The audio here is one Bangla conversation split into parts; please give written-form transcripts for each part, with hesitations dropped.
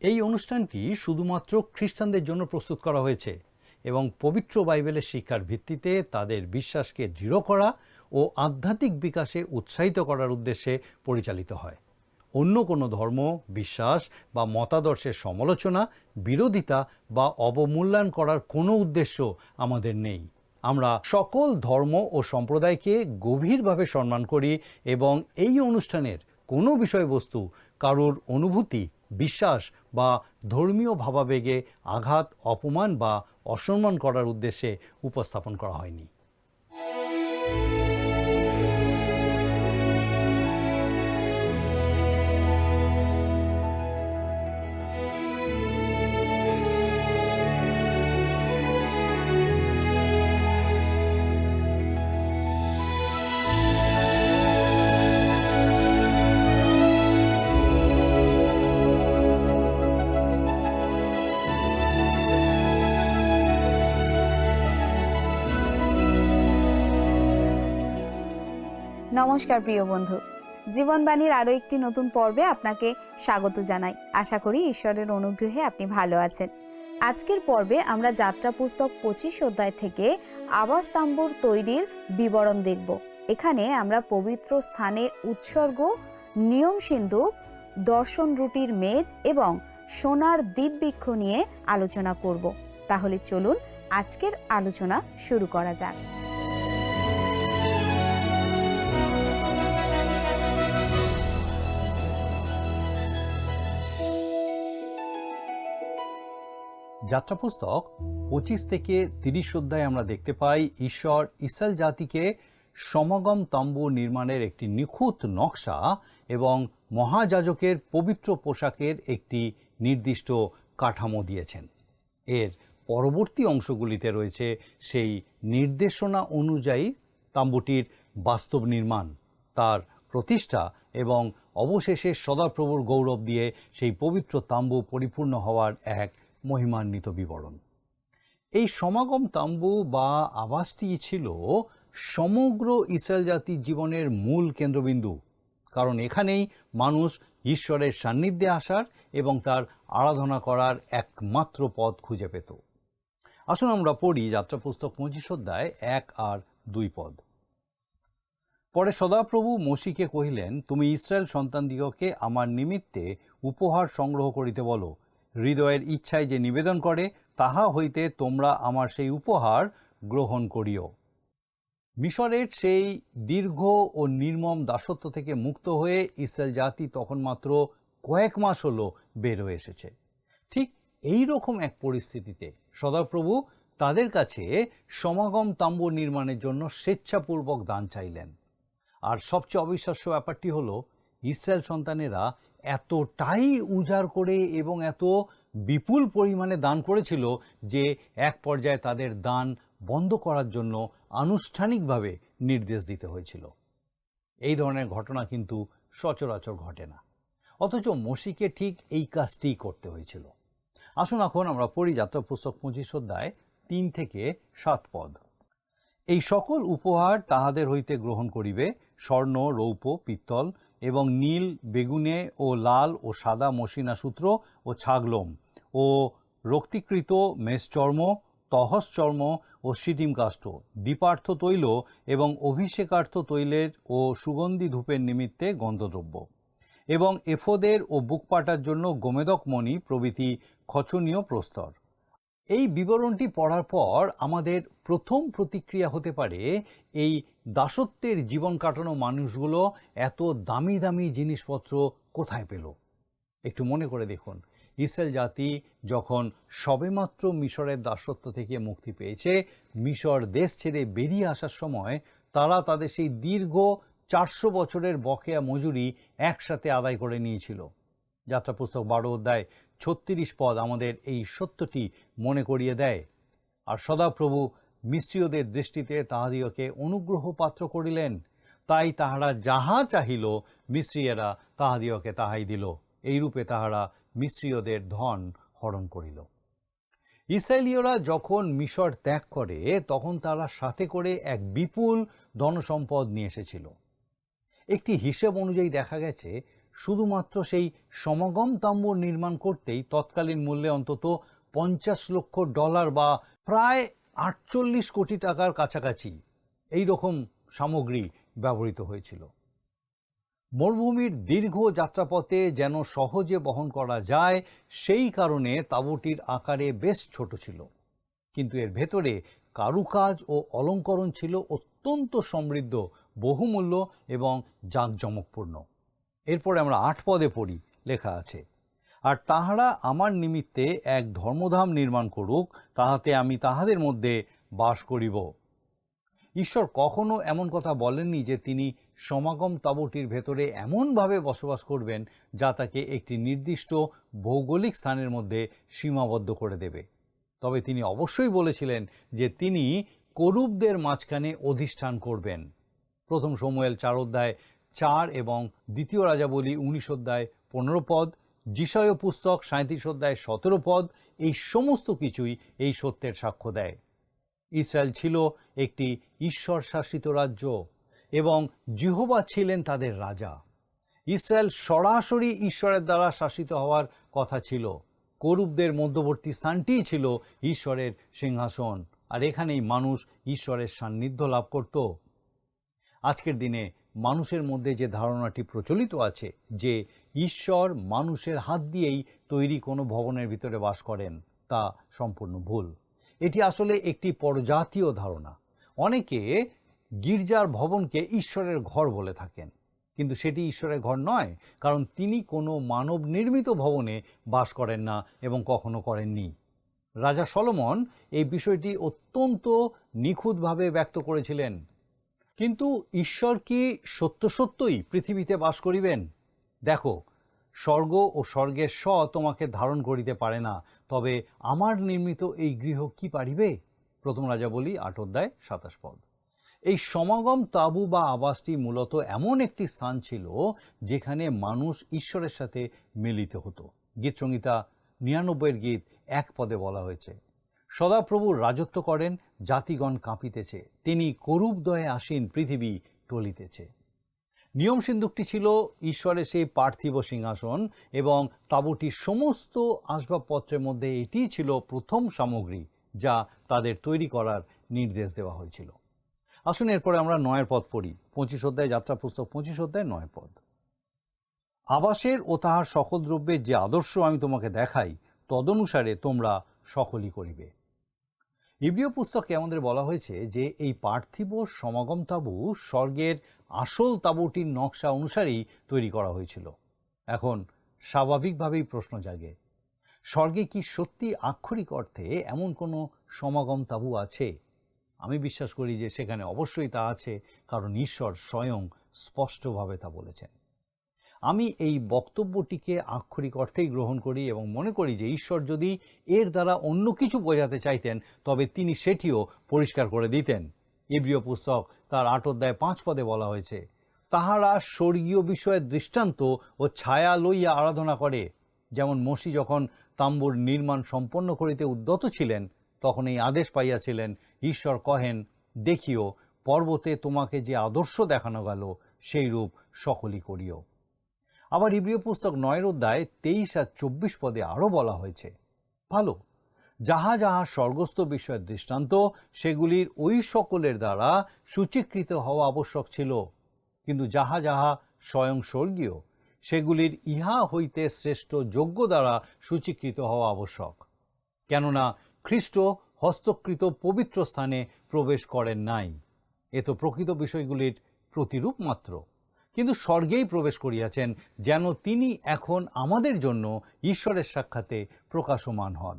এই অনুষ্ঠানটি শুধুমাত্র খ্রিস্টানদের জন্য প্রস্তুত করা হয়েছে এবং পবিত্র বাইবেলের শিক্ষার ভিত্তিতে তাদের বিশ্বাসকে দৃঢ় করা ও আধ্যাত্মিক বিকাশে উৎসাহিত করার উদ্দেশ্যে পরিচালিত হয়। অন্য কোনো ধর্ম, বিশ্বাস বা মতাদর্শের সমালোচনা, বিরোধিতা বা অবমূল্যায়ন করার কোনো উদ্দেশ্য আমাদের নেই। আমরা সকল ধর্ম ও সম্প্রদায়কে গভীরভাবে সম্মান করি এবং এই অনুষ্ঠানের কোনো বিষয়বস্তু কারোর অনুভূতি, বিশ্বাস বা ধর্মীয় ভাবাবেগে আঘাত, অপমান বা অসম্মান করার উদ্দেশ্যে উপস্থাপন করা হয়নি। নমস্কার প্রিয় বন্ধু, জীবনবাণীর আরও একটি নতুন পর্বে আপনাকে স্বাগত জানাই। আশা করি ঈশ্বরের অনুগ্রহে আপনি ভালো আছেন। আজকের পর্বে আমরা যাত্রা পুস্তক 25 অধ্যায় থেকে আবাস তাম্বুর তৈরির বিবরণ দেখব। এখানে আমরা পবিত্র স্থানের উৎসর্গ, নিয়ম সিন্ধুক, দর্শন রুটির মেজ এবং সোনার দীপবৃক্ষ নিয়ে আলোচনা করব। তাহলে চলুন আজকের আলোচনা শুরু করা যাক। যাত্রা পুস্তক 25 থেকে 30 অধ্যায়ে আমরা দেখতে পাই ঈশ্বর ইসরায়েল জাতিকে সমাগম তাম্বু নির্মাণের একটি নিখুঁত নকশা এবং মহাযাজকের পবিত্র পোশাকের একটি নির্দিষ্ট কাঠামো দিয়েছেন। এর পরবর্তী অংশগুলিতে রয়েছে সেই নির্দেশনা অনুযায়ী তাম্বুটির বাস্তব নির্মাণ, তার প্রতিষ্ঠা এবং অবশেষে সদাপ্রভুর গৌরব দিয়ে সেই পবিত্র তাম্বু পরিপূর্ণ হওয়ার এক মহিমান্বিত বিবরণ। এই সমাগম তাম্বু বা আবাসটি ছিল সমগ্র ইসরায়েল জাতির জীবনের মূল কেন্দ্রবিন্দু, কারণ এখানেই মানুষ ঈশ্বরের সান্নিধ্যে আসার এবং তার আরাধনা করার একমাত্র পথ খুঁজে পেত। আসুন আমরা পড়ি যাত্রা পুস্তক 25 অধ্যায় 1 আর 2 পদ। পরে সদাপ্রভু মোশিকে কহিলেন, তুমি ইসরায়েল সন্তানদিগকে আমার নিমিত্তে উপহার সংগ্রহ করিতে বলো। হৃদয়ের ইচ্ছায় যে নিবেদন করে তাহা হইতে তোমরা আমার সেই উপহার গ্রহণ করিও। মিশরের সেই দীর্ঘ ও নির্মম দাসত্ব থেকে মুক্ত হয়ে ইসরায়েল জাতি তখন মাত্র কয়েক মাস হলো বের হয়ে এসেছে। ঠিক এই রকম এক পরিস্থিতিতে সদাপ্রভু তাদের কাছে সমাগম তাম্বু নির্মাণের জন্য স্বেচ্ছাপূর্বক দান চাইলেন। আর সবচেয়ে অবিশ্বাস্য ব্যাপারটি হলো, ইসরায়েল সন্তানেরা এতটাই উজাড় করে এবং এত বিপুল পরিমাণে দান করেছিল যে এক পর্যায়ে তাদের দান বন্ধ করার জন্য আনুষ্ঠানিকভাবে নির্দেশ দিতে হয়েছিল। এই ধরনের ঘটনা কিন্তু সচরাচর ঘটে না, অথচ মোশিকে ঠিক এই কাজটিই করতে হয়েছিল। আসুন এখন আমরা পড়ি যাত্রা পুস্তক 25 অধ্যায় 3 থেকে 7 পদ। এই সকল উপহার তাহাদের হইতে গ্রহণ করিবে, স্বর্ণ, রৌপ্য, পিত্তল এবং নীল, বেগুনে ও লাল ও সাদা মসিনা সূত্র ও ছাগলোম ও রক্তিকৃত মেষচর্ম, তহসচর্ম ও সিটিম কাষ্ঠ, দীপার্থ তৈল এবং অভিষেকার্থ তৈলের ও সুগন্ধি ধূপের নিমিত্তে গন্ধদ্রব্য, এবং এফোদের ও বুকপাটার জন্য গোমেদক মণি প্রভৃতি খচনীয় প্রস্তর। এই বিবরণটি পড়ার পর আমাদের প্রথম প্রতিক্রিয়া হতে পারে, এই দাসত্বের জীবন কাটানো মানুষগুলো এত দামি দামি জিনিসপত্র কোথায় পেল? একটু মনে করে দেখুন, ইসরায়েল জাতি যখন সবেমাত্র মিশরের দাসত্ব থেকে মুক্তি পেয়েছে, মিশর দেশ ছেড়ে বেরিয়ে আসার সময় তারা তাদের সেই দীর্ঘ 400 বছরের বকেয়া মজুরি একসাথে আদায় করে নিয়েছিল। যাত্রা পুস্তক 12 অধ্যায় 36 পদ আমাদের এই সত্যটি মনে করিয়ে দেয়। আর সদাপ্রভু মিস্রীয়দের দৃষ্টিতে তাহাদিওকে অনুগ্রহ পাত্র করিলেন, তাই তাহারা যাহা চাহিল মিস্রীয়েরা তাহাদিওকে তাহাই দিল। এইরূপে তাহারা মিস্রীয়দের ধন হরণ করিল। ইসরায়েলীয়রা যখন মিশর ত্যাগ করে তখন তারা সাথে করে এক বিপুল ধনসম্পদ নিয়ে এসেছিল। একটি হিসেব অনুযায়ী দেখা গেছে শুধুমাত্র সেই সমাগম তাম্বুর নির্মাণ করতেই তৎকালীন মূল্যে অন্তত $50 লক্ষ বা প্রায় 48 কোটি টাকার কাছাকাছি এই রকম সামগ্রী ব্যবহৃত হয়েছিল। মরুভূমির দীর্ঘ যাত্রাপথে যেন সহজে বহন করা যায় সেই কারণে তাঁবুটির আকারে বেশ ছোট ছিল, কিন্তু এর ভেতরে কারুকাজ ও অলঙ্করণ ছিল অত্যন্ত সমৃদ্ধ, বহুমূল্য এবং জাঁকজমকপূর্ণ। এরপরে আমরা 8 পদে পড়ি, লেখা আছে, আর তাহারা আমার নিমিত্তে এক ধর্মধাম নির্মাণ করুক, তাহাতে আমি তাহাদের মধ্যে বাস করিব। ঈশ্বর কখনো এমন কথা বলেননি যে তিনি সমাগম তাঁবুটির ভেতরে এমনভাবে বসবাস করবেন যা তাকে একটি নির্দিষ্ট ভৌগোলিক স্থানের মধ্যে সীমাবদ্ধ করে দেবে। তবে তিনি অবশ্যই বলেছিলেন যে তিনি করুবদের মাঝখানে অধিষ্ঠান করবেন। প্রথম শমূয়েল 4:4 এবং দ্বিতীয় রাজাবলী 19:15 যিশয় পুস্তক 37:17 এই সমস্ত কিছুই এই সত্যের সাক্ষ্য দেয়। ইসরায়েল ছিল একটি ঈশ্বর শাসিত রাজ্য এবং যহোবা ছিলেন তাদের রাজা। ইসরায়েল সরাসরি ঈশ্বরের দ্বারা শাসিত হওয়ার কথা ছিল। করুবদের মধ্যবর্তী স্থানটিই ছিল ঈশ্বরের সিংহাসন, আর এখানেই মানুষ ঈশ্বরের সান্নিধ্য লাভ করত। আজকের দিনে মানুষের মধ্যে যে ধারণাটি প্রচলিত আছে যে ঈশ্বর মানুষের হাত দিয়েই তৈরি কোনো ভবনের ভিতরে বাস করেন, তা সম্পূর্ণ ভুল। এটি আসলে একটি পরজাতীয় ধারণা। অনেকে গির্জার ভবনকে ঈশ্বরের ঘর বলে থাকেন, কিন্তু সেটি ঈশ্বরের ঘর নয়, কারণ তিনি কোনো মানব নির্মিত ভবনে বাস করেন না এবং কখনো করেননি। রাজা সলোমন এই বিষয়টি অত্যন্ত নিখুঁতভাবে ব্যক্ত করেছিলেন। কিন্তু ঈশ্বর কি সত্য সত্যই পৃথিবীতে বাস করিবেন? দেখো, স্বর্গ ও স্বর্গের তোমাকে ধারণ করিতে পারে না, তবে আমার নির্মিত এই গৃহ কি পারিবে? প্রথম রাজাবলী 8:27। এই সমাগম তাঁবু বা আবাসটি মূলত এমন একটি স্থান ছিল যেখানে মানুষ ঈশ্বরের সাথে মিলিত হতো। গীতসংহিতা 99 গীত 1 পদে বলা হয়েছে, সদাপ্রভু রাজত্ব করেন, জাতিগণ কাঁপিতেছে, তিনি করুবদয়ে আসীন, পৃথিবী টলিতেছে। নিয়ম সিন্ধুকটি ছিল ঈশ্বরের সেই পার্থিব সিংহাসন এবং তাঁবুটির সমস্ত আসবাবপত্রের মধ্যে এটিই ছিল প্রথম সামগ্রী যা তাদের তৈরি করার নির্দেশ দেওয়া হয়েছিল। আসুন এরপরে আমরা 9 পদ পড়ি। 25 অধ্যায়, যাত্রা পুস্তক 25:9 পদ। আবাসের ও তাহার সকল দ্রব্যের যে আদর্শ আমি তোমাকে দেখাই, তদনুসারে তোমরা সকলই করিবে। ইব্রিয় পুস্তকে আমাদের বলা হয়েছে যে এই পার্থিব সমাগম তাঁবু স্বর্গের আসল তাঁবুটির নকশা অনুসারেই তৈরি করা হয়েছিল। এখন স্বাভাবিকভাবেই প্রশ্ন জাগে, স্বর্গে কি সত্যি আক্ষরিক অর্থে এমন কোনো সমাগম তাঁবু আছে? আমি বিশ্বাস করি যে সেখানে অবশ্যই তা আছে, কারণ ঈশ্বর স্বয়ং স্পষ্টভাবে তা বলেছেন। আমি এই বক্তব্যটিকে আক্ষরিক অর্থেই গ্রহণ করি এবং মনে করি যে ঈশ্বর যদি এর দ্বারা অন্য কিছু বোঝাতে চাইতেন তবে তিনি সেটিও পরিষ্কার করে দিতেন। ইব্রিয় পুস্তক তার 8:5 পদে বলা হয়েছে, তাহারা স্বর্গীয় বিষয়ের দৃষ্টান্ত ও ছায়া লইয়া আরাধনা করে। যেমন মসি যখন তাম্বুর নির্মাণ সম্পন্ন করিতে উদ্যত ছিলেন তখন এই আদেশ পাইয়াছিলেন, ঈশ্বর কহেন, দেখিও পর্বতে তোমাকে যে আদর্শ দেখানো গেল সেই রূপ সকলই করিও। আবার ইব্রিয় পুস্তক 9:23-24 পদে আরও বলা হয়েছে, ভালো, যাহা যাহা স্বর্গস্থ বিষয়ের দৃষ্টান্ত সেগুলির ওই সকলের দ্বারা সূচীকৃত হওয়া আবশ্যক ছিল, কিন্তু যাহা যাহা স্বয়ং স্বর্গীয় সেগুলির ইহা হইতে শ্রেষ্ঠ যোগ্য দ্বারা সূচীকৃত হওয়া আবশ্যক। কেননা খ্রিস্ট হস্তকৃত পবিত্র স্থানে প্রবেশ করেন নাই, এ তো প্রকৃত বিষয়গুলির প্রতিরূপ মাত্র, কিন্তু স্বর্গেই প্রবেশ করিয়াছেন, যেন তিনি এখন আমাদের জন্য ঈশ্বরের সাক্ষাতে প্রকাশমান হন।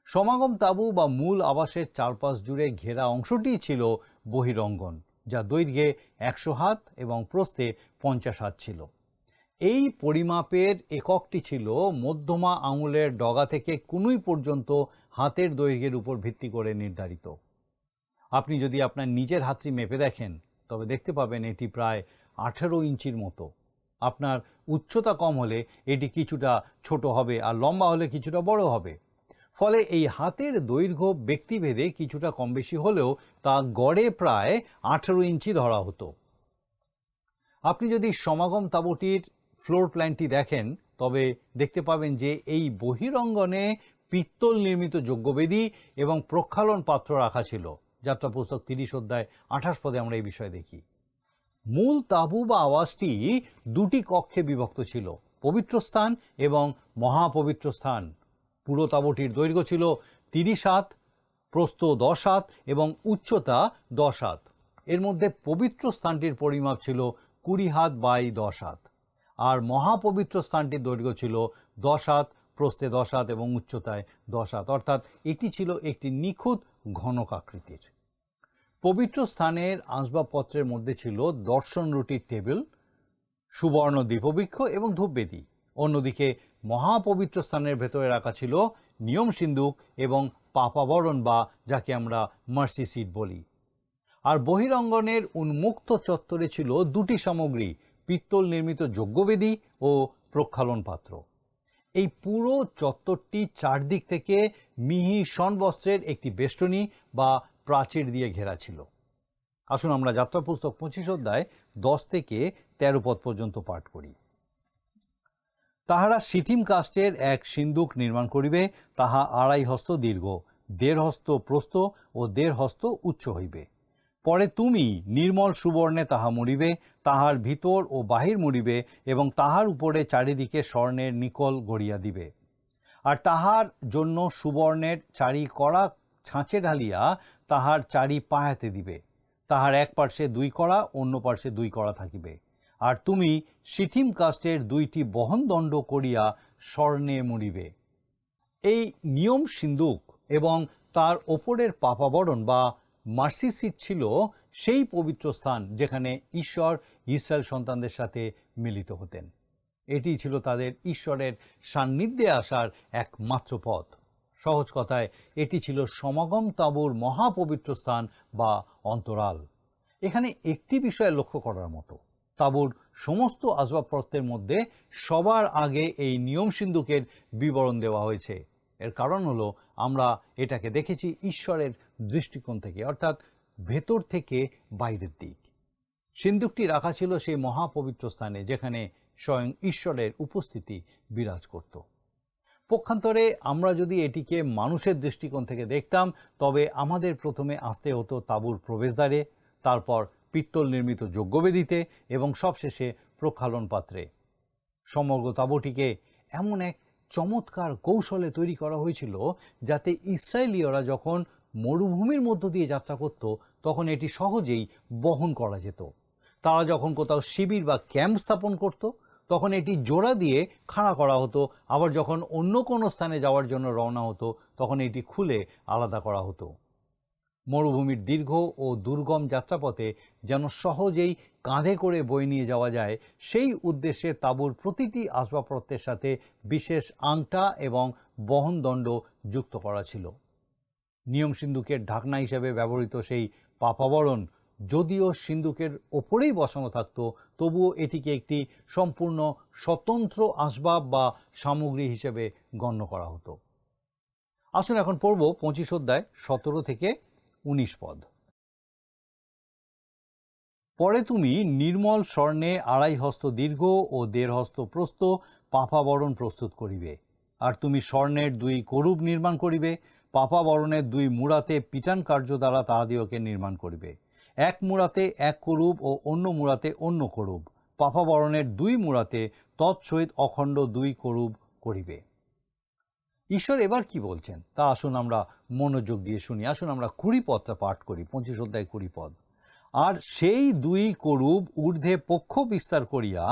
সমাগম তাঁবু বা মূল আবাসের চারপাশ জুড়ে ঘেরা অংশটিই ছিল বহিরঙ্গন, যা দৈর্ঘ্যে 100 হাত এবং প্রস্থে 50 হাত ছিল। এই পরিমাপের এককটি ছিল মধ্যমা আঙুলের ডগা থেকে কুনুই পর্যন্ত হাতের দৈর্ঘ্যের উপর ভিত্তি করে নির্ধারিত। আপনি যদি আপনার নিজের হাতটি মেপে দেখেন তবে দেখতে পাবেন এটি প্রায় 18 ইঞ্চির মতো। আপনার উচ্চতা কম হলে এটি কিছুটা ছোট হবে আর লম্বা হলে কিছুটা বড় হবে। ফলে এই হাতের দৈর্ঘ্য ব্যক্তিভেদে কিছুটা কম বেশি হলেও তা গড়ে প্রায় 18 ইঞ্চি ধরা হতো। আপনি যদি সমাগম তাঁবুটির ফ্লোর প্ল্যানটি দেখেন তবে দেখতে পাবেন যে এই বহিরঙ্গনে পিত্তল নির্মিত যজ্ঞবেদী এবং প্রক্ষালন পাত্র রাখা ছিল। যাত্রা পুস্তক 30 অধ্যায় 28 পদে আমরা এই বিষয়ে দেখি। মূল তাঁবু বা আওয়াজটি দুটি কক্ষে বিভক্ত ছিল, পবিত্র স্থান এবং মহাপবিত্র স্থান। পুরো তাঁবুটির দৈর্ঘ্য ছিল 30 হাত, প্রস্থ 10 হাত এবং উচ্চতা 10 হাত। এর মধ্যে পবিত্র স্থানটির পরিমাপ ছিল 20 হাত বাই 10 হাত, আর মহাপবিত্র স্থানটির দৈর্ঘ্য ছিল 10 হাত, প্রস্থে 10 হাত এবং উচ্চতায় 10 হাত, অর্থাৎ এটি ছিল একটি নিখুঁত ঘনক আকৃতির। পবিত্র স্থানের আসবাবপত্রের মধ্যে ছিল দর্শন রুটির টেবিল, সুবর্ণ দীপবৃক্ষ এবং ধূপবেদী। অন্যদিকে মহাপবিত্র স্থানের ভেতরে রাখা ছিল নিয়ম সিন্দুক এবং পাপাবরণ, বা যাকে আমরা মার্সি সিট বলি। আর বহিরঙ্গনের উন্মুক্ত চত্বরে ছিল দুটি সামগ্রী, পিত্তল নির্মিত যজ্ঞবেদী ও প্রক্ষালন পাত্র। এই পুরো চত্বরটি চারদিক থেকে মিহি শণবস্ত্রের একটি বেষ্টনী বা প্রাচীর দিয়ে ঘেরা ছিল। আসুন আমরা যাত্রা পুস্তক 25 অধ্যায় 10 থেকে 13 পদ পর্যন্ত পাঠ করি। তাহারা সিটিম কাষ্ঠের এক সিন্দুক নির্মাণ করিবে, তাহা 2.5 হস্ত দীর্ঘ, 1.5 হস্ত প্রস্থ ও 1.5 হস্ত উচ্চ হইবে। পরে তুমি নির্মল সুবর্ণে তাহা মুড়িবে, তাহার ভিতর ও বাহির মুড়িবে এবং তাহার উপরে চারিদিকে স্বর্ণের নিকল গড়িয়া দিবে। আর তাহার জন্য সুবর্ণের চারি কড়া ছাঁচে ঢালিয়া তাহার চারি পায়াতে দিবে। তাহার এক পার্শ্বে 2 কড়া, অন্য পার্শ্বে 2 কড়া থাকিবে। আর তুমি সিটিম কাষ্ঠের 2টি বহনদণ্ড করিয়া স্বর্ণে মুড়িবে। এই নিয়ম সিন্দুক এবং তার ওপরের পাপাবরণ বা মার্সি সিট ছিল সেই পবিত্র স্থান যেখানে ঈশ্বর ইসরায়েল সন্তানদের সাথে মিলিত হতেন। এটি ছিল তাদের ঈশ্বরের সান্নিধ্যে আসার একমাত্র পথ। সহজ কথায় এটি ছিল সমাগম তাঁবুর মহাপবিত্র স্থান বা অন্তরাল। এখানে একটি বিষয় লক্ষ্য করার মতো, তাঁবুর সমস্ত আসবাবপত্রের মধ্যে সবার আগে এই নিয়ম সিন্দুকের বিবরণ দেওয়া হয়েছে। এর কারণ হলো আমরা এটাকে দেখেছি ঈশ্বরের দৃষ্টিকোণ থেকে, অর্থাৎ ভেতর থেকে বাইরের দিক। সিন্দুকটি রাখা ছিল সেই মহাপবিত্র স্থানে যেখানে স্বয়ং ঈশ্বরের উপস্থিতি বিরাজ করত। পক্ষান্তরে আমরা যদি এটিকে মানুষের দৃষ্টিকোণ থেকে দেখতাম তবে আমাদের প্রথমে আসতে হতো তাঁবুর প্রবেশদ্বারে, তারপর পিত্তল নির্মিত যজ্ঞবেদীতে এবং সবশেষে প্রক্ষালন পাত্রে। সমগ্র তাঁবুটিকে এমন এক চমৎকার কৌশলে তৈরি করা হয়েছিল যাতে ইসরায়েলীয়রা যখন মরুভূমির মধ্য দিয়ে যাত্রা করত তখন এটি সহজেই বহন করা যেত। তারা যখন কোথাও শিবির বা ক্যাম্প স্থাপন করত তখন এটি জোড়া দিয়ে খাড়া করা হতো, আবার যখন অন্য কোনো স্থানে যাওয়ার জন্য রওনা হতো তখন এটি খুলে আলাদা করা হতো। মরুভূমির দীর্ঘ ও দুর্গম যাত্রাপথে যেন সহজেই কাঁধে করে বয়ে নিয়ে যাওয়া যায় সেই উদ্দেশ্যে তাঁবুর প্রতিটি আসবাবপত্রের সাথে বিশেষ আংটা এবং বহনদণ্ড যুক্ত করা ছিল। নিয়ম সিন্দুকের ঢাকনা হিসেবে ব্যবহৃত সেই পাপাবরণ যদিও সিন্দুকের ওপরেই বসানো থাকতো, তবুও এটিকে একটি সম্পূর্ণ স্বতন্ত্র আসবাব বা সামগ্রী হিসেবে গণ্য করা হতো। আসুন এখন পড়ব 25 অধ্যায় 17 থেকে 19 পদ। পরে তুমি নির্মল স্বর্ণে 2.5 হস্ত দীর্ঘ ও 1.5 হস্ত প্রস্থ পাপাবরণ প্রস্তুত করিবে। আর তুমি স্বর্ণের 2 করুব নির্মাণ করিবে। পাপাবরণের 2 মুড়াতে পিটান কার্য দ্বারা তাহাদিওকে নির্মাণ করিবে। এক মুড়াতে 1 করুব ও অন্য মুড়াতে অন্য করুব। পাপাবরণের 2 মুড়াতে তৎসহিত অখণ্ড 2 করুব করিবে। ঈশ্বর এবার কি বলছেন তা আসুন আমরা মনোযোগ দিয়ে শুনি। আসুন আমরা 20 পদটা পাঠ করি, 25 অধ্যায় 20 পদ। আর সেই 2 করুব ঊর্ধ্বে পক্ষ বিস্তার করিয়া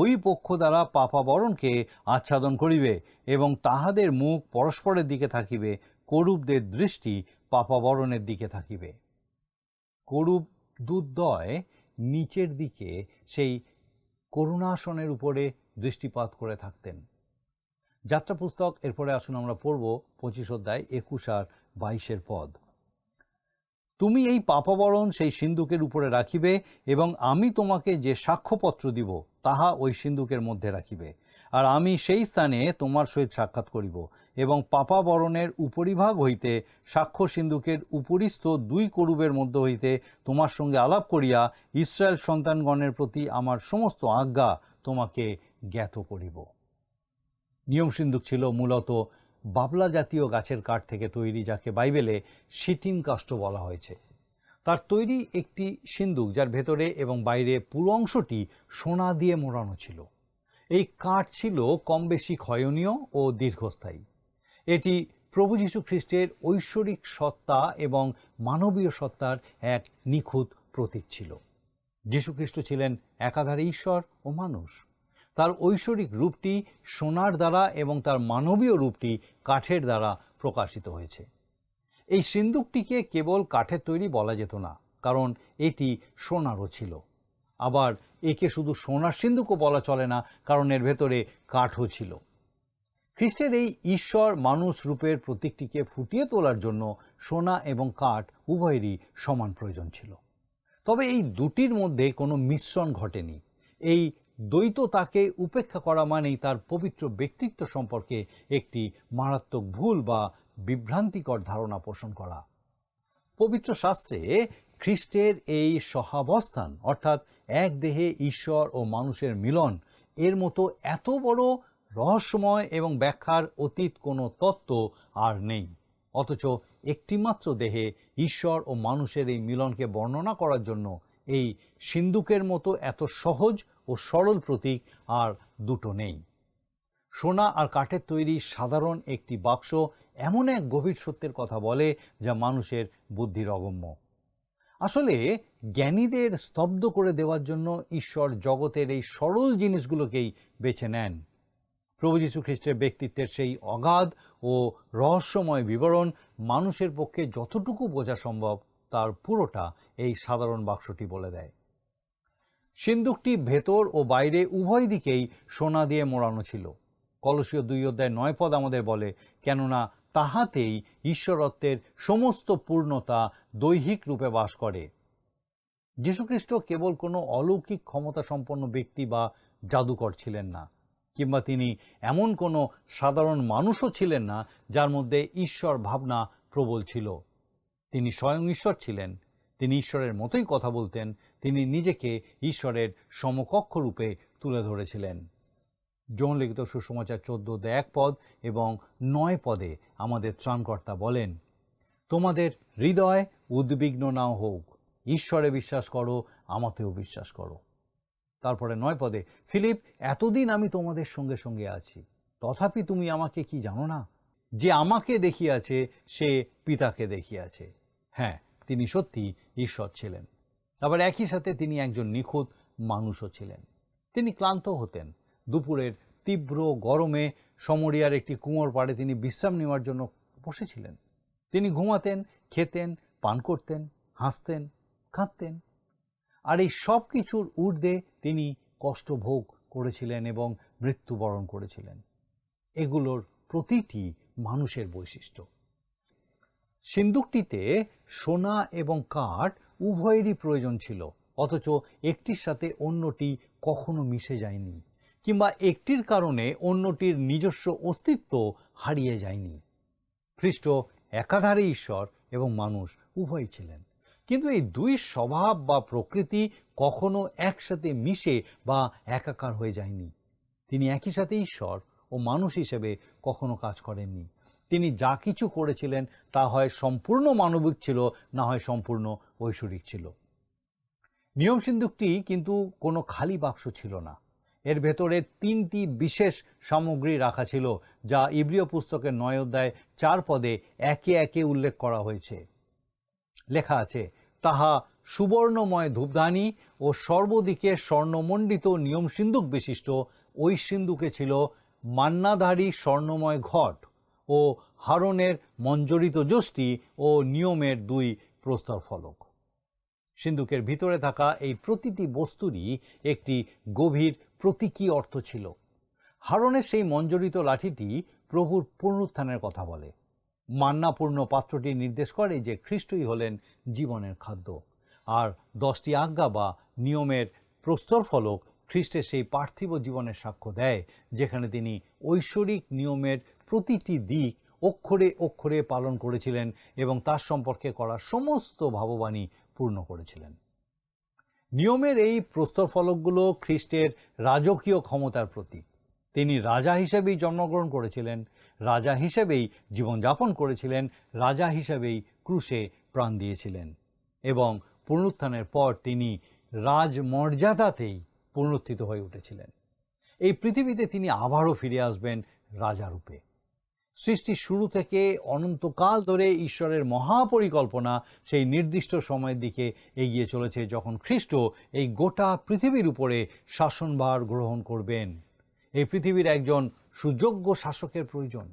ওই পক্ষ দ্বারা পাপাবরণকে আচ্ছাদন করিবে এবং তাহাদের মুখ পরস্পরের দিকে থাকিবে, করুবদের দৃষ্টি পাপাবরণের দিকে থাকিবে। করুব দুদ্বয় নিচের দিকে সেই করুণাসনের উপরে দৃষ্টিপাত করে থাকতেন। যাত্রা পুস্তক এরপরে আসুন আমরা পড়ব 25 অধ্যায় 21 আর 22 পদ। তুমি এই পাপাবরণ সেই সিন্দুকের উপরে রাখিবে এবং আমি তোমাকে যে সাক্ষ্যপত্র দিব তাহা ওই সিন্দুকের মধ্যে রাখিবে। আর আমি সেই স্থানে তোমার সহিত সাক্ষাৎ করিব এবং পাপাবরণের উপরিভাগ হইতে সাক্ষ্য সিন্দুকের উপরিস্থ 2 করুবের মধ্য হইতে তোমার সঙ্গে আলাপ করিয়া ইসরায়েল সন্তানগণের প্রতি আমার সমস্ত আজ্ঞা তোমাকে জ্ঞাত করিব। নিয়ম সিন্দুক ছিল মূলত বাবলা জাতীয় গাছের কাঠ থেকে তৈরি, যাকে বাইবেলে শিটিন কাষ্ঠ বলা হয়েছে। তার তৈরি একটি সিন্দুক যার ভেতরে এবং বাইরে পুরো অংশটি সোনা দিয়ে মোড়ানো ছিল। এই কাঠ ছিল কম বেশি ক্ষয়নীয় ও দীর্ঘস্থায়ী। এটি প্রভু যীশু খ্রিস্টের ঐশ্বরিক সত্তা এবং মানবীয় সত্তার এক নিখুঁত প্রতীক ছিল। যীশুখ্রিস্ট ছিলেন একাধারে ঈশ্বর ও মানুষ। তার ঐশ্বরিক রূপটি সোনার দ্বারা এবং তার মানবীয় রূপটি কাঠের দ্বারা প্রকাশিত হয়েছে। এই সিন্দুকটিকে কেবল কাঠের তৈরি বলা যেত না, কারণ এটি সোনারও ছিল। আবার একে শুধু সোনার সিন্দুকও বলা চলে না, কারণ এর ভেতরে কাঠও ছিল। খ্রিস্টের এই ঈশ্বর মানুষ রূপের প্রতীকটিকে ফুটিয়ে তোলার জন্য সোনা এবং কাঠ উভয়েরই সমান প্রয়োজন ছিল। তবে এই দুটির মধ্যে কোনো মিশ্রণ ঘটেনি। এই দ্বৈততাকে উপেক্ষা করা মানেই তার পবিত্র ব্যক্তিত্ব সম্পর্কে একটি মারাত্মক ভুল বা বিভ্রান্তিকর ধারণা পোষণ করা। পবিত্র শাস্ত্রে খ্রিস্টের এই সহাবস্থান, অর্থাৎ এক দেহে ঈশ্বর ও মানুষের মিলন, এর মতো এত বড় রহস্যময় এবং ব্যাখ্যার অতীত কোনো তত্ত্ব আর নেই। অথচ একটিমাত্র দেহে ঈশ্বর ও মানুষের এই মিলনকে বর্ণনা করার জন্য এই সিন্দুকের মতো এত সহজ ও সরল প্রতীক আর দুটো নেই। সোনা আর কাঠের তৈরি সাধারণ একটি বাক্স এমন এক গভীর সত্যের কথা বলে যা মানুষের বুদ্ধির অগম্য। আসলে জ্ঞানীদের স্তব্ধ করে দেওয়ার জন্য ঈশ্বর জগতের এই সরল জিনিসগুলোকেই বেছে নেন। প্রভু যীশু খ্রিস্টের ব্যক্তিত্বের সেই অগাধ ও রহস্যময় বিবরণ মানুষের পক্ষে যতটুকু বোঝা সম্ভব তার পুরোটা এই সাধারণ বাক্সটি বলে দেয়। সিন্দুকটি ভেতর ও বাইরে উভয় দিকেই সোনা দিয়ে মোড়ানো ছিল। কলসীয় 2:9 আমাদের বলে, কেননা তাহাতেই ঈশ্বরত্বের সমস্ত পূর্ণতা দৈহিক রূপে বাস করে। যীশুখ্রিস্ট কেবল কোনো অলৌকিক ক্ষমতা সম্পন্ন ব্যক্তি বা জাদুকর ছিলেন না, কিংবা তিনি এমন কোনো সাধারণ মানুষও ছিলেন না যার মধ্যে ঈশ্বর ভাবনা প্রবল ছিল। তিনি স্বয়ং ঈশ্বর ছিলেন। তিনি ঈশ্বরের মতোই কথা বলতেন। তিনি নিজেকে ঈশ্বরের সমকক্ষ রূপে তুলে ধরেছিলেন। যোহন লিখিত সুসমাচার 14:1 এবং 9 আমাদের ত্রাণকর্তা বলেন, তোমাদের হৃদয় উদ্বিগ্ন না হোক, ঈশ্বরে বিশ্বাস করো, আমাতেও বিশ্বাস করো। তারপরে 9 ফিলিপ, এতদিন আমি তোমাদের সঙ্গে সঙ্গে আছি, তথাপি তুমি আমাকে কি জানো না? যে আমাকে দেখিয়াছে সে পিতাকে দেখিয়াছে। হ্যাঁ, তিনি সত্যি ঈশ্বর ছিলেন। আবার একই সাথে তিনি একজন নিখুঁত মানুষও ছিলেন। তিনি ক্লান্ত হতেন। দুপুরের তীব্র গরমে সমরিয়ার একটি কুয়োর পাড়ে তিনি বিশ্রাম নেওয়ার জন্য বসেছিলেন। তিনি ঘুমাতেন, খেতেন, পান করতেন, হাসতেন, কাঁদতেন। আর এই সব কিছুর ঊর্ধ্বে তিনি কষ্ট ভোগ করেছিলেন এবং মৃত্যুবরণ করেছিলেন। এগুলোর প্রতিটি মানুষের বৈশিষ্ট্য। সিন্দুকটিতে সোনা এবং কাঠ উভয়েরই প্রয়োজন ছিল, অথচ একটির সাথে অন্যটি কখনো মিশে যায়নি, কিংবা একটির কারণে অন্যটির নিজস্ব অস্তিত্ব হারিয়ে যায়নি। খ্রিস্ট একাধারে ঈশ্বর এবং মানুষ উভয়ই ছিলেন, কিন্তু এই দুই স্বভাব বা প্রকৃতি কখনো একসাথে মিশে বা একাকার হয়ে যায়নি। তিনি একই সাথে ঈশ্বর ও মানুষ হিসেবে কখনো কাজ করেননি। তিনি যা কিছু করেছিলেন তা হয় সম্পূর্ণ মানবিক ছিল, না হয় সম্পূর্ণ ঐশ্বরিক ছিল। নিয়ম সিন্দুকটি কিন্তু কোনো খালি বাক্স ছিল না। এর ভেতরে 3টি বিশেষ সামগ্রী রাখা ছিল, যা ইব্রিয় পুস্তকের 9:4 একে একে উল্লেখ করা হয়েছে। লেখা আছে, তাহা সুবর্ণময় ধূপদানি ও সর্বদিকে স্বর্ণমণ্ডিত নিয়ম সিন্দুক বিশিষ্ট। ওই সিন্দুকে ছিল মান্নাধারী স্বর্ণময় ঘট ও হারনের মঞ্জরিত যষ্টি ও নিয়মের 2 প্রস্তর ফলক। সিন্দুকের ভিতরে থাকা এই প্রতিটি বস্তুরই একটি গভীর প্রতীকী অর্থ ছিল। হারনের সেই মঞ্জরিত লাঠিটি প্রভুর পুনরুত্থানের কথা বলে। মান্নাপূর্ণ পাত্রটি নির্দেশ করে যে খ্রিস্টই হলেন জীবনের খাদ্য। আর 10টি আজ্ঞা বা নিয়মের প্রস্তর ফলক খ্রিস্টের সেই পার্থিব জীবনের সাক্ষ্য দেয়, যেখানে তিনি ঐশ্বরিক নিয়মের প্রতিটি দিক অক্ষরে অক্ষরে পালন করেছিলেন এবং তার সম্পর্কে করা সমস্ত ভাববাণী পূর্ণ করেছিলেন। নিয়মের এই প্রস্তরফলকগুলো খ্রিস্টের রাজকীয় ক্ষমতার প্রতীক। তিনি রাজা হিসেবেই জন্মগ্রহণ করেছিলেন, রাজা হিসেবেই জীবনযাপন করেছিলেন, রাজা হিসেবেই ক্রুশে প্রাণ দিয়েছিলেন এবং পুনরুত্থানের পর তিনি রাজমর্যাদাতেই পুনরুত্থিত হয়ে উঠেছিলেন। এই পৃথিবীতে তিনি আবারও ফিরে আসবেন রাজারূপে। সৃষ্টির শুরু থেকে অনন্তকাল ধরে ঈশ্বরের মহাপরিকল্পনা সেই নির্দিষ্ট সময়ের দিকে এগিয়ে চলেছে, যখন খ্রিস্ট এই গোটা পৃথিবীর উপরে শাসনভার গ্রহণ করবেন। এই পৃথিবীর একজন সুযোগ্য শাসকের প্রয়োজন,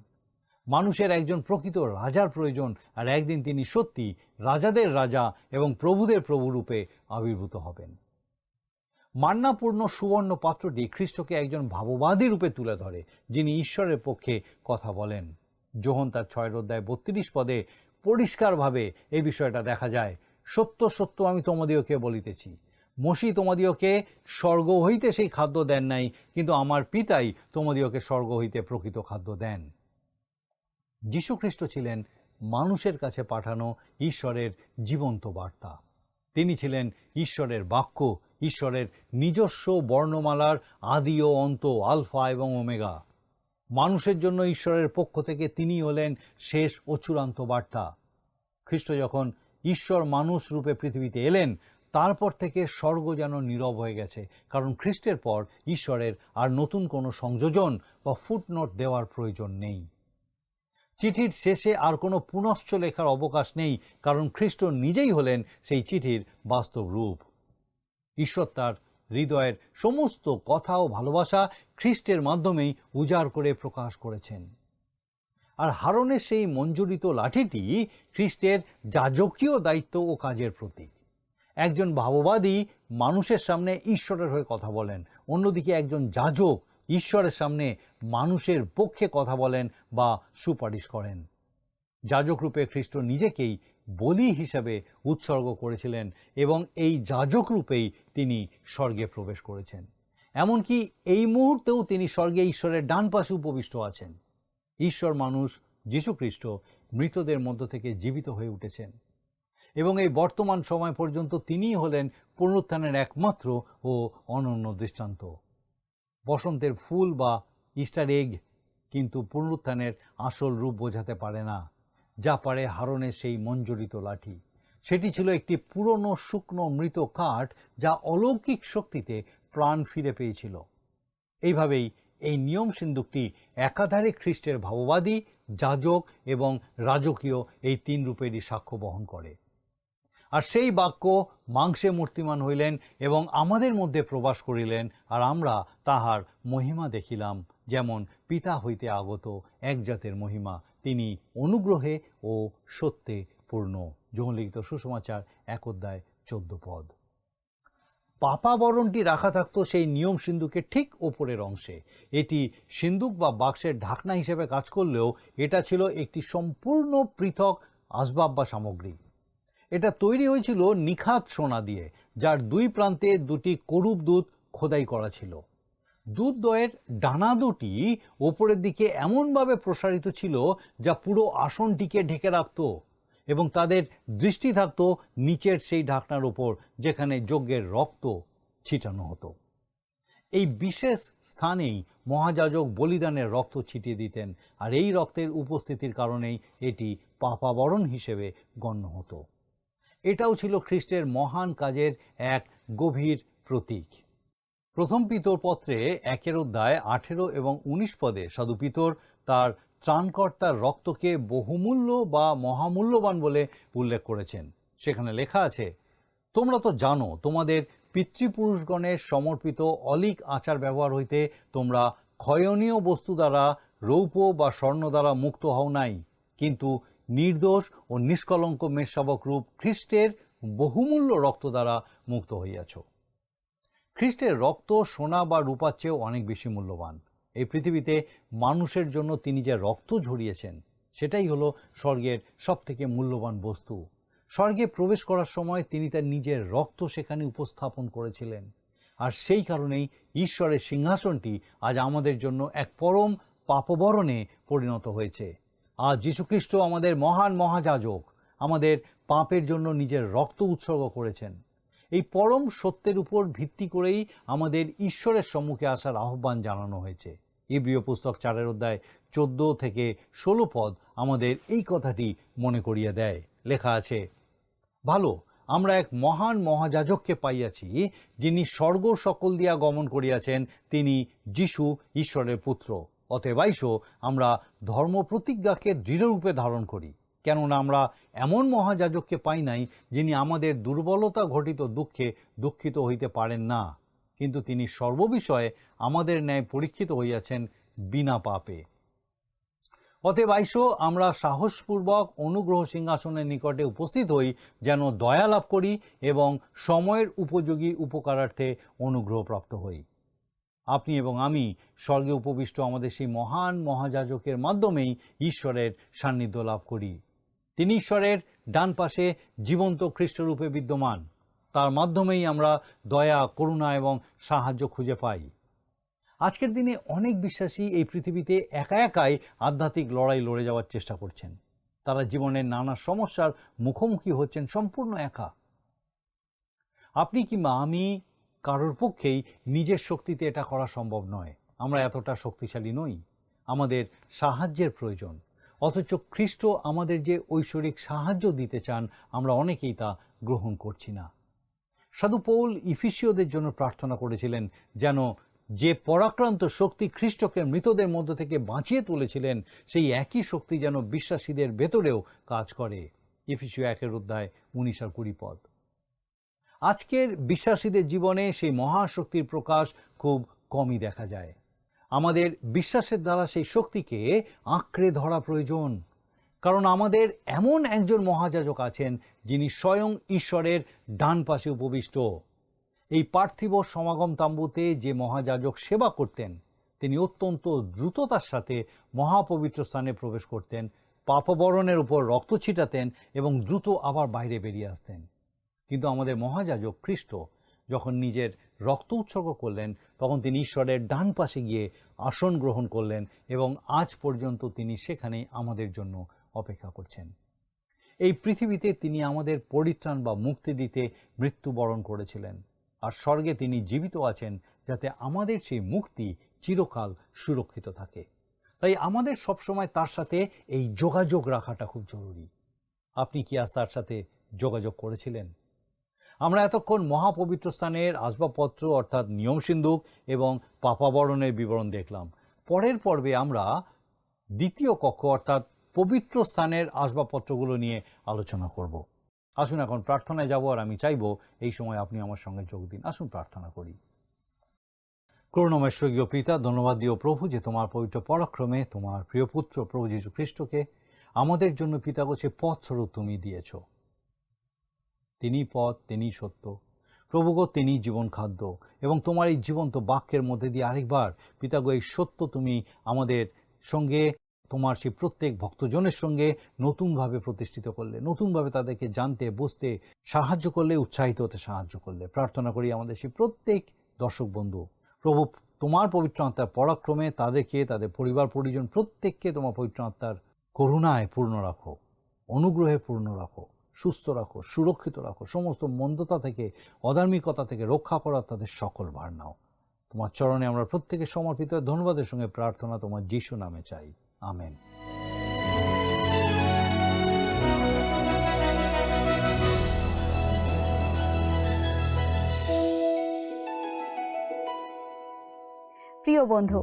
মানুষের একজন প্রকৃত রাজার প্রয়োজন, আর একদিন তিনি সত্যি রাজাদের রাজা এবং প্রভুদের প্রভু রূপে আবির্ভূত হবেন। মান্নাপূর্ণ সুবর্ণ পাত্রটি খ্রিস্টকে একজন ভাববাদী রূপে তুলে ধরে, যিনি ঈশ্বরের পক্ষে কথা বলেন। যোহন তার 6:32 পদে পরিষ্কারভাবে এই বিষয়টা দেখা যায়। সত্য সত্য আমি তোমাদিওকে বলিতেছি, মসি তোমাদিওকে স্বর্গ হইতে সেই খাদ্য দেন নাই, কিন্তু আমার পিতাই তোমাদিওকে স্বর্গ হইতে প্রকৃত খাদ্য দেন। যীশুখ্রিস্ট ছিলেন মানুষের কাছে পাঠানো ঈশ্বরের জীবন্ত বার্তা। তিনি ছিলেন ঈশ্বরের বাক্য, ঈশ্বরের নিজস্ব বর্ণমালার আদি ও অন্ত, আলফা এবং ওমেগা। মানুষের জন্য ঈশ্বরের পক্ষ থেকে তিনি হলেন শেষ ও চূড়ান্ত বার্তা। খ্রিস্ট যখন ঈশ্বর মানুষ রূপে পৃথিবীতে এলেন, তারপর থেকে স্বর্গ যেন নীরব হয়ে গেছে, কারণ খ্রিস্টের পর ঈশ্বরের আর নতুন কোনো সংযোজন বা ফুটনোট দেওয়ার প্রয়োজন নেই। চিঠির শেষে আর কোনো পুনশ্চ লেখার অবকাশ নেই, কারণ খ্রিস্ট নিজেই হলেন সেই চিঠির বাস্তব রূপ। ঈশ্বর তার হৃদয়ের সমস্ত কথা ও ভালোবাসা খ্রিস্টের মাধ্যমেই উজাড় করে প্রকাশ করেছেন। আর হারনের সেই মঞ্জুরিত লাঠিটি খ্রিস্টের যাজকীয় দায়িত্ব ও কাজের প্রতীক। একজন ভাববাদী মানুষের সামনে ঈশ্বরের হয়ে কথা বলেন, অন্যদিকে একজন যাজক ঈশ্বরের সামনে মানুষের পক্ষে কথা বলেন বা সুপারিশ করেন। যাজক রূপে খ্রিস্ট নিজেকেই বলি হিসাবে উৎসর্গ করেছিলেন এবং এই যাজক রূপেই তিনি স্বর্গে প্রবেশ করেছেন। এমনকি এই মুহূর্তেও তিনি স্বর্গে ঈশ্বরের ডান পাশে উপবিষ্ট আছেন। ঈশ্বর মানুষ যীশুখ্রিস্ট মৃতদের মধ্য থেকে জীবিত হয়ে উঠেছেন এবং এই বর্তমান সময় পর্যন্ত তিনিই হলেন পুনরুত্থানের একমাত্র ও অনন্য দৃষ্টান্ত। বসন্তের ফুল বা ইস্টার এগ কিন্তু পুনরুত্থানের আসল রূপ বোঝাতে পারে না, যা পারে হারনের সেই মঞ্জরিত লাঠি। সেটি ছিল একটি পুরনো শুকনো মৃত কাঠ, যা অলৌকিক শক্তিতে প্রাণ ফিরে পেয়েছিল। এইভাবেই এই নিয়ম সিন্দুকটি একাধারে খ্রিস্টের ভাববাদী, যাজক এবং রাজকীয় এই তিন রূপেরই সাক্ষ্য বহন করে। আর সেই বাক্য মাংসে মূর্তিমান হইলেন এবং আমাদের মধ্যে প্রবাস করিলেন, আর আমরা তাহার মহিমা দেখিলাম, যেমন পিতা হইতে আগত এক জাতের মহিমা, তিনি অনুগ্রহে ও সত্যে পূর্ণ। যোহন লিখিত সুসমাচার 1:14 পাপাবরণটি রাখা থাকতো সেই নিয়ম সিন্দুকের ঠিক ওপরের অংশে। এটি সিন্দুক বা বাক্সের ঢাকনা হিসেবে কাজ করলেও এটা ছিল একটি সম্পূর্ণ পৃথক আসবাব বা সামগ্রী। এটা তৈরি হয়েছিল নিখাত সোনা দিয়ে, যার দুই প্রান্তে দুটি করূপ দুধ খোদাই করা ছিল। দুধদ্বয়ের ডানা দুটি ওপরের দিকে এমনভাবে প্রসারিত ছিল যা পুরো আসনটিকে ঢেকে রাখত এবং তাদের দৃষ্টি থাকত নিচের সেই ঢাকনার ওপর, যেখানে যজ্ঞের রক্ত ছিটানো হতো। এই বিশেষ স্থানেই মহাযাজক বলিদানের রক্ত ছিটিয়ে দিতেন, আর এই রক্তের উপস্থিতির কারণেই এটি পাপাবরণ হিসেবে গণ্য হতো। এটাও ছিল খ্রিস্টের মহান কাজের এক গভীর প্রতীক। প্রথম পিতর পত্রে 1:18 এবং 19 পদে সাধু পিতর তার ত্রাণকর্তার রক্তকে বহুমূল্য বা মহামূল্যবান বলে উল্লেখ করেছেন। সেখানে লেখা আছে, তোমরা তো জানো তোমাদের পিতৃপুরুষগণের সমর্পিত অলিক আচার ব্যবহার হইতে তোমরা ক্ষয়নীয় বস্তু দ্বারা, রৌপ্য বা স্বর্ণ দ্বারা মুক্ত হও নাই, কিন্তু নির্দোষ ও নিষ্কলঙ্ক মেষশাবক রূপ খ্রিস্টের বহুমূল্য রক্ত দ্বারা মুক্ত হইয়াছ। খ্রিস্টের রক্ত সোনা বা রূপার চেয়েও অনেক বেশি মূল্যবান। এই পৃথিবীতে মানুষের জন্য তিনি যে রক্ত ঝরিয়েছেন, সেটাই হলো স্বর্গের সবথেকে মূল্যবান বস্তু। স্বর্গে প্রবেশ করার সময় তিনি তার নিজের রক্ত সেখানে উপস্থাপন করেছিলেন, আর সেই কারণেই ঈশ্বরের সিংহাসনটি আজ আমাদের জন্য এক পরম পাপবরণে পরিণত হয়েছে। আজ যীশুখ্রিস্ট আমাদের মহান মহাযাজক আমাদের পাপের জন্য নিজের রক্ত উৎসর্গ করেছেন। এই পরম সত্যের উপর ভিত্তি করেই আমাদের ঈশ্বরের সম্মুখে আসার আহ্বান জানানো হয়েছে। ইব্রিয় পুস্তক 4 অধ্যায় 14 থেকে 16 পদ আমাদের এই কথাটি মনে করিয়ে দেয়। লেখা আছে, ভালো, আমরা এক মহান মহাযাজককে পাইয়াছি, যিনি স্বর্গ সকল দিয়া গমন করিয়াছেন, তিনি যিশু ঈশ্বরের পুত্র। অতএব আইসো আমরা ধর্ম প্রতিজ্ঞাকে দৃঢ়রূপে ধারণ করি, কেননা আমরা এমন মহাযাজককে পাই নাই, যিনি আমাদের দুর্বলতা ঘটিত দুঃখে দুঃখিত হইতে পারেন না, কিন্তু তিনি সর্ববিষয়ে আমাদের ন্যায় পরীক্ষিত হইয়াছেন বিনা পাপে। অতএব আইসো আমরা সাহসপূর্বক অনুগ্রহ সিংহাসনের নিকটে উপস্থিত হই, যেন দয়া লাভ করি এবং সময়ের উপযোগী উপকারার্থে অনুগ্রহ প্রাপ্ত হই। আপনি এবং আমি স্বর্গে উপবিষ্ট আমাদের সেই মহান মহাযাজকের মাধ্যমেই ঈশ্বরের সান্নিধ্য লাভ করি। তিনি ঈশ্বরের ডান পাশে জীবন্ত খ্রিস্টরূপে বিদ্যমান। তার মাধ্যমেই আমরা দয়া, করুণা এবং সাহায্য খুঁজে পাই। আজকের দিনে অনেক বিশ্বাসী এই পৃথিবীতে একা একাই আধ্যাত্মিক লড়াই লড়ে যাওয়ার চেষ্টা করছেন। তারা জীবনের নানা সমস্যার মুখোমুখি হচ্ছেন সম্পূর্ণ একা। আপনি কিংবা আমি কারোর পক্ষেই নিজের শক্তিতে এটা করা সম্ভব নয়। আমরা এতটা শক্তিশালী নই, আমাদের সাহায্যের প্রয়োজন। অথচ খ্রিস্ট আমাদের যে ঐশ্বরিক সাহায্য দিতে চান, আমরা অনেকেই তা গ্রহণ করছি না। সাধু পৌল ইফিসীয়দের জন্য প্রার্থনা করেছিলেন, যেন যে পরাক্রান্ত শক্তি খ্রিস্টকে মৃতদের মধ্য থেকে বাঁচিয়ে তুলেছিলেন, সেই একই শক্তি যেন বিশ্বাসীদের ভেতরেও কাজ করে। ইফিসীয় 1 অধ্যায় 19 আর 20 পদ। আজকের বিশ্বাসীদের জীবনে সেই মহাশক্তির প্রকাশ খুব কমই দেখা যায়। আমাদের বিশ্বাসের দ্বারা সেই শক্তিকে আঁকড়ে ধরা প্রয়োজন, কারণ আমাদের এমন একজন মহাযাজক আছেন, যিনি স্বয়ং ঈশ্বরের ডান পাশে উপবিষ্ট। এই পার্থিব সমাগম তাম্বুতে যে মহাযাজক সেবা করতেন, তিনি অত্যন্ত দ্রুততার সাথে মহাপবিত্র স্থানে প্রবেশ করতেন, পাপবরণের উপর রক্ত ছিটাতেন এবং দ্রুত আবার বাইরে বেরিয়ে আসতেন। কিন্তু আমাদের মহাযাজক খ্রিস্ট যখন নিজের রক্ত উৎসর্গ করলেন, তখন তিনি ঈশ্বরের ডান পাশে গিয়ে আসন গ্রহণ করলেন এবং আজ পর্যন্ত তিনি সেখানেই আমাদের জন্য অপেক্ষা করছেন। এই পৃথিবীতে তিনি আমাদের পরিত্রাণ বা মুক্তি দিতে মৃত্যুবরণ করেছিলেন, আর স্বর্গে তিনি জীবিত আছেন, যাতে আমাদের সেই মুক্তি চিরকাল সুরক্ষিত থাকে। তাই আমাদের সবসময় তার সাথে এই যোগাযোগ রাখাটা খুব জরুরি। আপনি কি আজ তার সাথে যোগাযোগ করেছিলেন? আমরা এতক্ষণ মহাপবিত্র স্থানের আসবাবপত্র অর্থাৎ নিয়ম সিন্দুক এবং পাপাবরণের বিবরণ দেখলাম। পরের পর্বে আমরা দ্বিতীয় কক্ষ অর্থাৎ পবিত্র স্থানের আসবাবপত্রগুলো নিয়ে আলোচনা করব। আসুন এখন প্রার্থনায় যাব, আর আমি চাইব এই সময় আপনি আমার সঙ্গে যোগ দিন। আসুন প্রার্থনা করি। করুণাময় স্বর্গীয় পিতা, ধন্যবাদ দিও প্রভু, যে তোমার পবিত্র পরাক্রমে তোমার প্রিয় পুত্র প্রভু যীশু খ্রিস্টকে আমাদের জন্য পিতাগোছে পথ স্বরূপ তুমি দিয়েছ। তিনি পথ, তিনি সত্য, প্রভুগো তিনি জীবন খাদ্য, এবং তোমার এই জীবন্ত বাক্যের মধ্যে দিয়ে আরেকবার পিতাগো এই সত্য তুমি আমাদের সঙ্গে, তোমার সেই প্রত্যেক ভক্তজনের সঙ্গে নতুনভাবে প্রতিষ্ঠিত করলে, নতুনভাবে তাদেরকে জানতে বুঝতে সাহায্য করলে, উৎসাহিত হতে সাহায্য করলে। প্রার্থনা করি আমাদের সেই প্রত্যেক দর্শক বন্ধু প্রভু তোমার পবিত্র আত্মার পরাক্রমে তাদেরকে, তাদের পরিবার পরিজন প্রত্যেককে তোমার পবিত্র আত্মার করুণায় পূর্ণ রাখো, অনুগ্রহে পূর্ণ রাখো, সুস্থ রাখো, সুরক্ষিত রাখো, সমস্ত মন্দতা থেকে, অধার্মিকতা থেকে রক্ষা করার তাদের সকল ভার নাও। তোমার চরণে আমরা প্রত্যেকে সমর্পিত ধন্যবাদের সঙ্গে প্রার্থনা তোমার যিশু নামে চাই, আমেন। প্রিয় বন্ধু,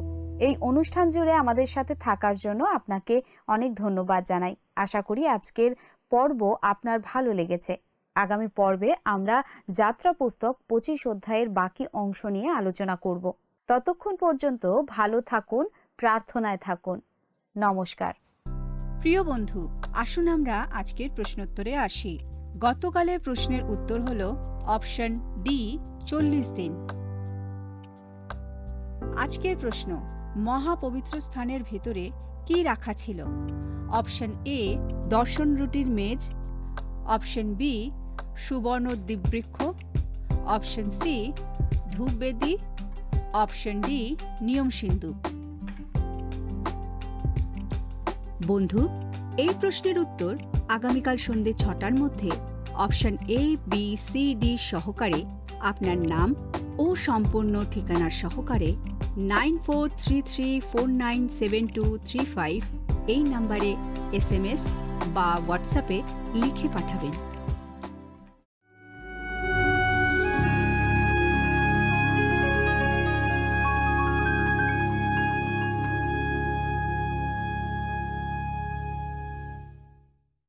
এই অনুষ্ঠান জুড়ে আমাদের সাথে থাকার জন্য আপনাকে অনেক ধন্যবাদ জানাই। আশা করি আজকের পর্ব আপনার ভালো লেগেছে। আগামী পর্বে আমরা যাত্রা পুস্তক 25 অধ্যায়ের বাকি অংশ নিয়ে আলোচনা করব। ততক্ষণ পর্যন্ত ভালো থাকুন, প্রার্থনায় থাকুন। নমস্কার। প্রিয় বন্ধু, আসুন আমরা আজকের প্রশ্নোত্তরে আসি। গতকালের প্রশ্নের উত্তর হলো অপশন ডি, 40 দিন। আজকের প্রশ্ন, মহাপবিত্র স্থানের ভেতরে কি রাখা ছিল? অপশন এ, দর্শন রুটির মেজ। অপশন বি, সুবর্ণ দ্বীপবৃক্ষ। অপশন সি, ধূপবেদী। অপশন ডি, নিয়ম সিন্দুক। বন্ধু, এই প্রশ্নের উত্তর আগামীকাল সন্ধ্যে 6টার মধ্যে option A, B, C, D সহকারে আপনার নাম ও সম্পূর্ণ ঠিকানার সহকারে 9433497235 এই নম্বরে SMS বা হোয়াটসঅ্যাপে লিখে পাঠাবেন।